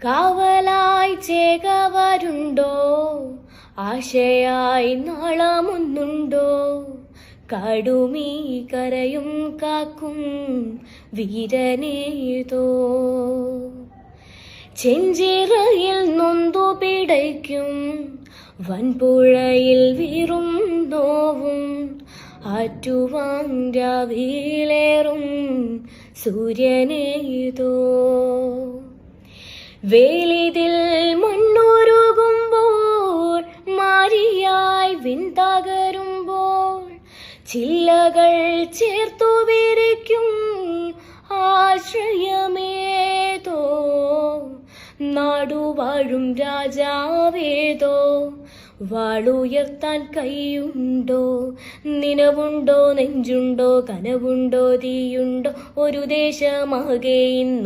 കാവലായി ചേകവരുണ്ടോ, ആശയായി നാളമൊന്നുണ്ടോ? കടുമീ കരയും കാക്കും വീരനേതോ. ചെഞ്ചിറയിൽ നൊന്തു പിടയ്ക്കും വൻപുഴയിൽ വീറും നോവും, ആറ്റുവാൻ രാവിലേറും സൂര്യനേതോ. വേലിതിൽ മണ്ണുരുകുമ്പോൾ, മാരിയായി വിൺതകരുമ്പോൾ, ചില്ലകൾ ചേർത്തു വിരിക്കും ആശ്രയമേതോ. നാടുവാഴും രാജാവേതോ, വാളുയർത്താൻ കൈയുണ്ടോ? നിനവുണ്ടോ, നെഞ്ചുണ്ടോ, കനവുണ്ടോ, തീയുണ്ടോ? ഒരു ദേശമാകെ ഇന്നു